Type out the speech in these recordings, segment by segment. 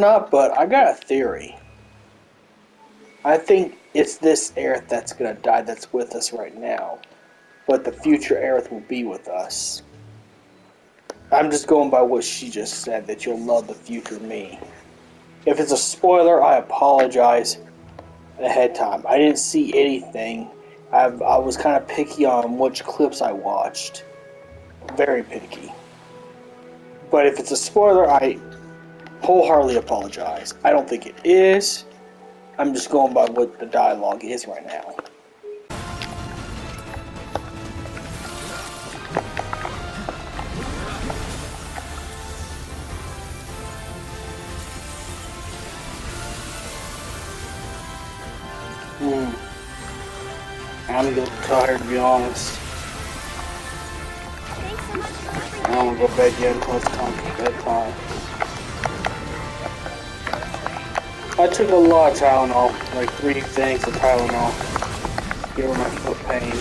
not, but I got a theory. I think it's this Aerith that's gonna die that's with us right now, but the future Aerith will be with us. I'm just going by what she just said, that you'll love the future me. If it's a spoiler, I apologize ahead of time. I didn't see anything. I was kind of picky on which clips I watched. Very picky. But if it's a spoiler, I wholeheartedly apologize. I don't think it is. I'm just going by what the dialogue is right now. I'm getting tired, to be honest. I don't want to go to bed yet until it's time for bedtime. I took a lot of Tylenol, like 3 things of Tylenol. Give her my foot pain.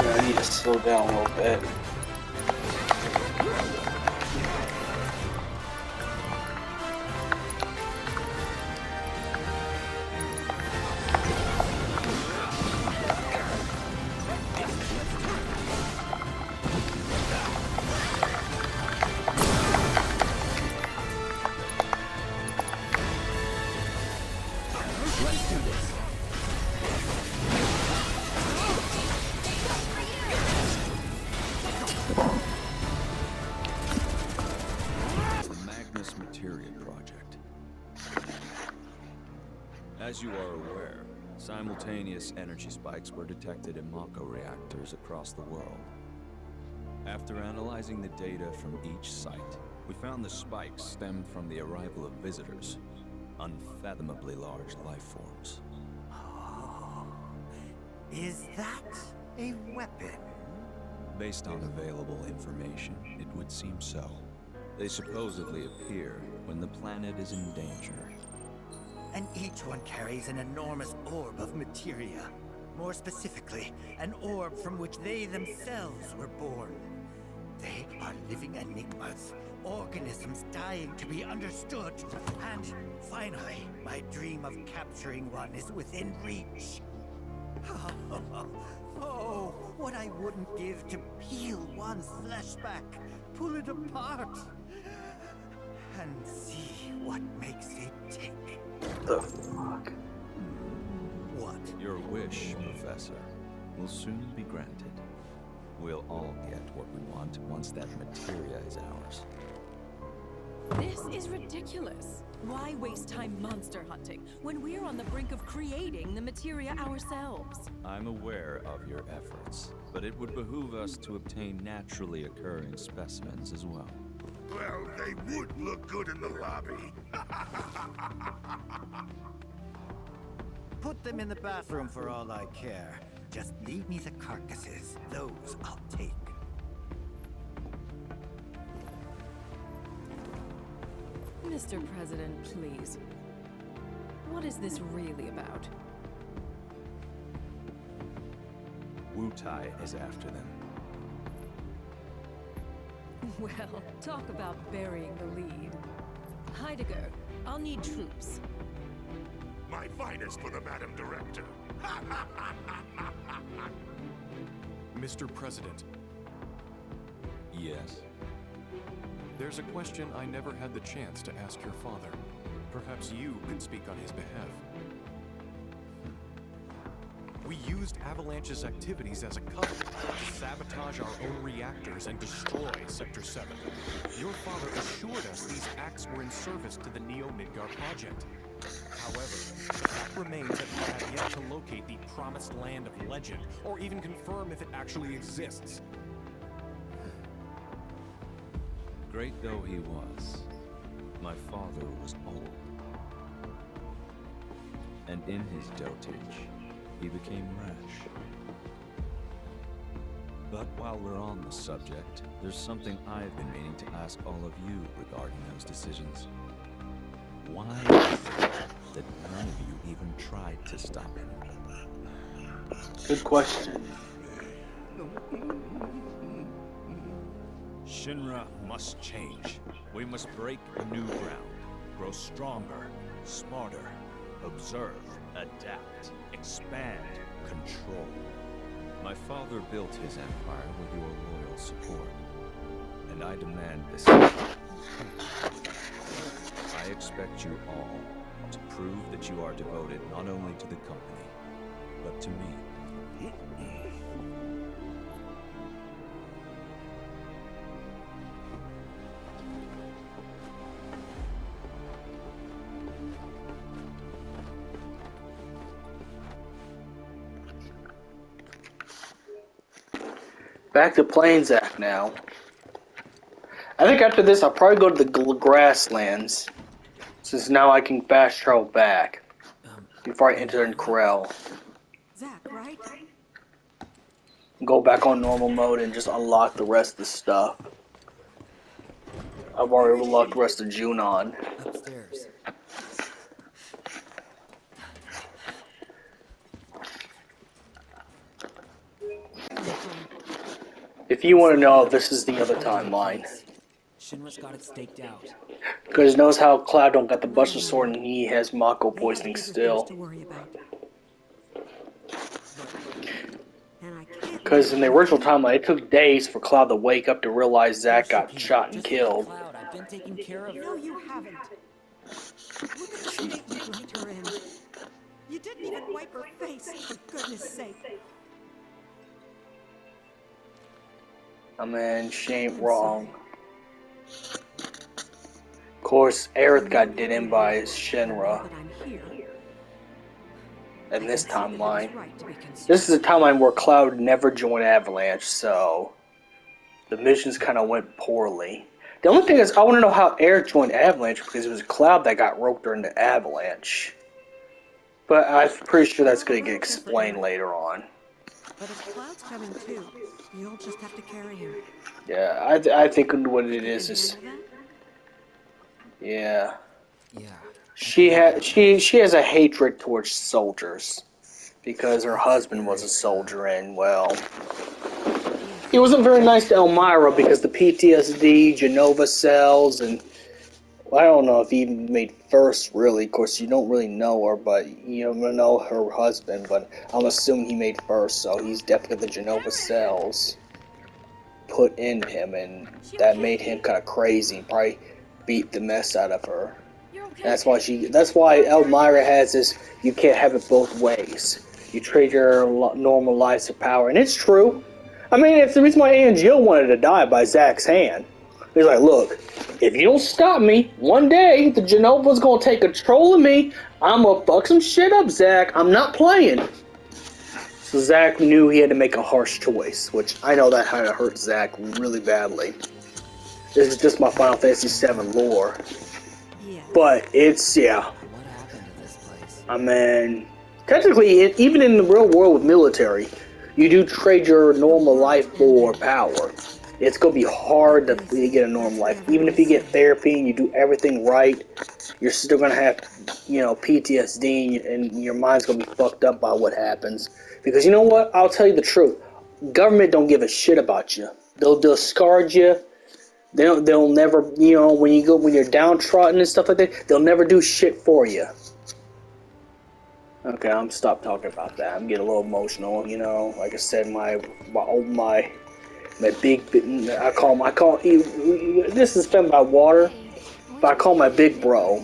I need to slow down a little bit. As you are aware, simultaneous energy spikes were detected in Mako reactors across the world. After analyzing the data from each site, we found the spikes stemmed from the arrival of visitors, unfathomably large life forms. Oh, is that a weapon? Based on available information, it would seem so. They supposedly appear when the planet is in danger. And each one carries an enormous orb of materia. More specifically, an orb from which they themselves were born. They are living enigmas, organisms dying to be understood. And finally, my dream of capturing one is within reach. Oh, what I wouldn't give to peel one's flesh back, pull it apart, and see what makes it tick. The fuck? What? Your wish, Professor, will soon be granted. We'll all get what we want once that materia is ours. This is ridiculous. Why waste time monster hunting when we're on the brink of creating the materia ourselves? I'm aware of your efforts, but it would behoove us to obtain naturally occurring specimens as well. Well, they would look good in the lobby. Put them in the bathroom for all I care. Just leave me the carcasses. Those I'll take. Mr. President, please. What is this really about? Wu Tai is after them. Well, talk about burying the lead. Heidegger, I'll need troops. My finest for the Madam Director. Mr. President, Yes? there's a question I never had the chance to ask your father. Perhaps you could speak on his behalf. We used Avalanche's activities as a cover to sabotage our own reactors and destroy Sector 7. Your father assured us these acts were in service to the Neo-Midgar project. However, the fact remains that we have yet to locate the promised land of legend, or even confirm if it actually exists. Great though he was, my father was old. And in his dotage, he became rash. But while we're on the subject, there's something I've been meaning to ask all of you regarding those decisions. Why is it that none of you even tried to stop him? Good question. Shinra must change. We must break new ground, grow stronger, smarter, observe, adapt, expand, control. My father built his empire with your loyal support, and I demand the same. I expect you all to prove that you are devoted not only to the company, but to me. Back to Plains Act now. I think after this I'll probably go to the grasslands, since now I can fast travel back before I enter in Corel. Zach, right? Go back on normal mode and just unlock the rest of the stuff. I've already unlocked the rest of Junon. Upstairs. If you want to know, this is the other timeline. Shinra's got it staked out. Because knows how Cloud got the Buster Sword and he has Mako poisoning still. Because in the original timeline, it took days for Cloud to wake up to realize Zack got shot and killed. Cloud, I've been taking care of. No, you haven't. Look at the state you left her in. You didn't even wipe her face, for goodness sake. I mean, she ain't wrong. Of course, Aerith got did in by Shinra. But I'm here. In this timeline. This is a timeline where Cloud never joined Avalanche, so the missions kind of went poorly. The only thing is, I want to know how Aerith joined Avalanche, because it was Cloud that got roped during the Avalanche. But I'm pretty sure that's going to get explained later on. But if Cloud's coming too, you'll just have to carry him. Yeah, I think what it is yeah. Yeah. She has a hatred towards soldiers because her husband was a soldier, and well, he wasn't very nice to Elmira because the PTSD, Genova cells, and well, I don't know if he even made first really. Of course, you don't really know her, but you don't know her husband. But I'm assuming he made first, so he's definitely the Genova cells put in him, and that made him kind of crazy and probably beat the mess out of her. That's why Elmira has this, you can't have it both ways. You trade your normal lives for power, and it's true. I mean, it's the reason why Aunt Jill wanted to die by Zack's hand. He's like, look, if you don't stop me, one day the Genova's gonna take control of me. I'm gonna fuck some shit up, Zack. I'm not playing. So Zack knew he had to make a harsh choice, which I know that kind of hurt Zack really badly. This is just my Final Fantasy VII lore. But it's, yeah. What happened to this place? I mean, technically, even in the real world with military, you do trade your normal life for power. It's going to be hard to get a normal life. Even if you get therapy and you do everything right, you're still going to have, PTSD, and your mind's going to be fucked up by what happens. Because you know what? I'll tell you the truth. Government don't give a shit about you. They'll discard you. They'll never, when you're downtrodden and stuff like that, they'll never do shit for you. Okay, I'm stop talking about that. I'm getting a little emotional, Like I said, my big, this is fed by water, but I call my big bro.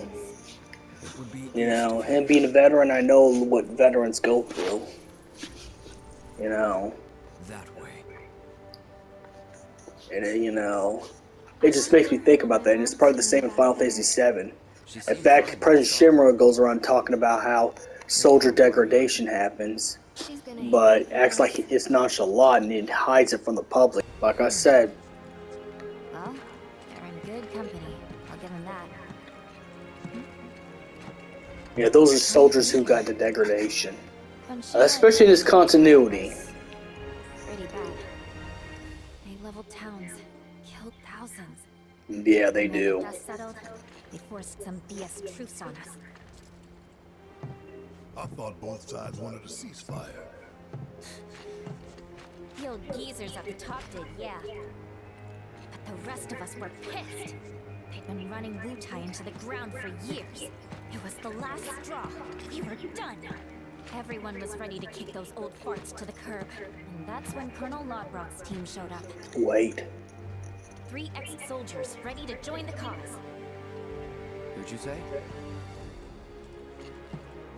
Him being a veteran, I know what veterans go through. That way. And it just makes me think about that, and it's probably the same in Final Fantasy VII. In fact, President Shinra goes around talking about how soldier degradation happens, but acts like it's nonchalant and it hides it from the public. Like I said, Well, they're in good company. I'll give them that. those are soldiers who got the degradation. Especially in this continuity. Pretty bad. high-level towns, killed thousands. Yeah, they When the do. dust settled, they forced some BS truce on us. I thought both sides wanted a ceasefire. The old geezers at the top did, yeah. But the rest of us were pissed. They'd been running Wutai into the ground for years. It was the last straw. We were done. Everyone was ready to kick those old farts to the curb. And that's when Colonel Lodbrok's team showed up. Wait. 3 ex-soldiers ready to join the cause. Who'd you say?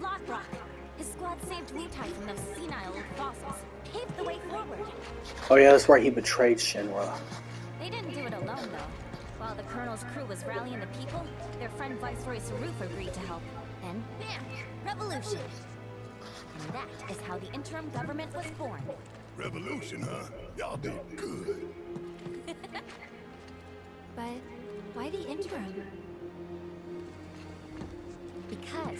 Lodbrok! His squad saved Wutai from those senile old fossils. Paved the way forward. Oh yeah, that's right, he betrayed Shinra. They didn't do it alone, though. While the Colonel's crew was rallying the people, their friend Viceroy Saruf agreed to help. Then, bam! Revolution! And that is how the interim government was born. Revolution, huh? Y'all did good. But why the interim? Because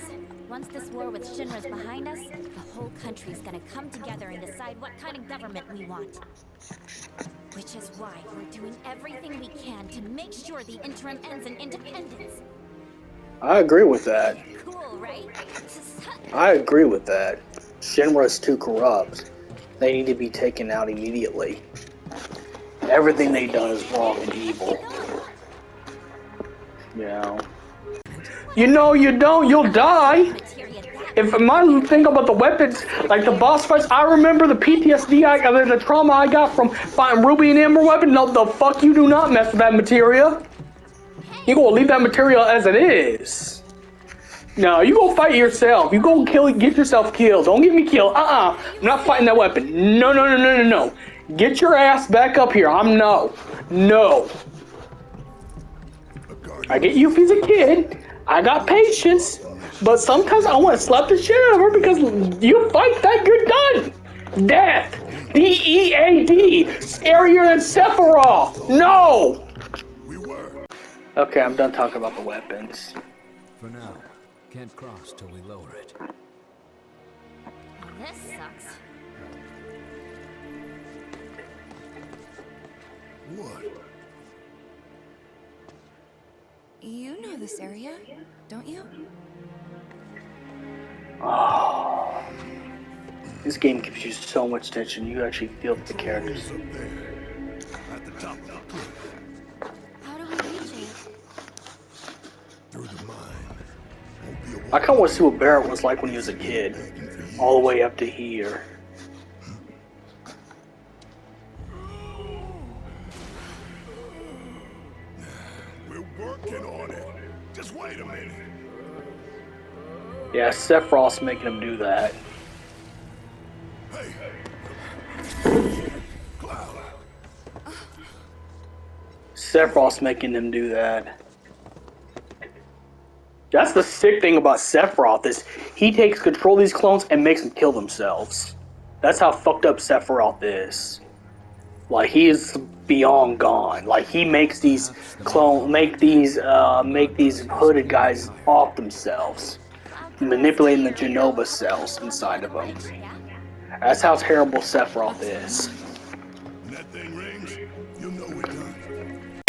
once this war with Shinra's behind us, the whole country's gonna come together and decide what kind of government we want. Which is why we're doing everything we can to make sure the interim ends in independence. I agree with that. Cool, right? I agree with that. Shinra's too corrupt. They need to be taken out immediately. Everything they've done is wrong and evil. Yeah. You know you don't, you'll die. If my thing about the weapons, like the boss fights, I remember the PTSD, the trauma I got from fighting Ruby and Emerald weapon. No, the fuck you do not mess with that materia. You gonna leave that material as it is. No, you go fight yourself. You go get yourself killed. Don't get me killed. I'm not fighting that weapon. No. Get your ass back up here. No. I get you if he's a kid. I got patience. But sometimes I want to slap the shit out of her because you fight that you're done. Death. DEAD. Scarier than Sephiroth. No. Okay, I'm done talking about the weapons. For now, can't cross till we lower it. This sucks. What? You know this area, don't you? Oh, this game gives you so much tension. You actually feel the characters. Up there. At the top of the cliff. How do we reach it? Through the mine. Won't be a I kind of want to see what Barrett was like when he was a kid, all the way up to here. We're working on it. Just wait a minute. Yeah, Sephiroth's making him do that. Hey. Cloud. Sephiroth's making him do that. That's the sick thing about Sephiroth is he takes control of these clones and makes them kill themselves. That's how fucked up Sephiroth is. Like he is beyond gone. Like he makes these make these hooded guys off themselves, manipulating the Genova cells inside of them. That's how terrible Sephiroth is. When that thing rings, you'll know we're done.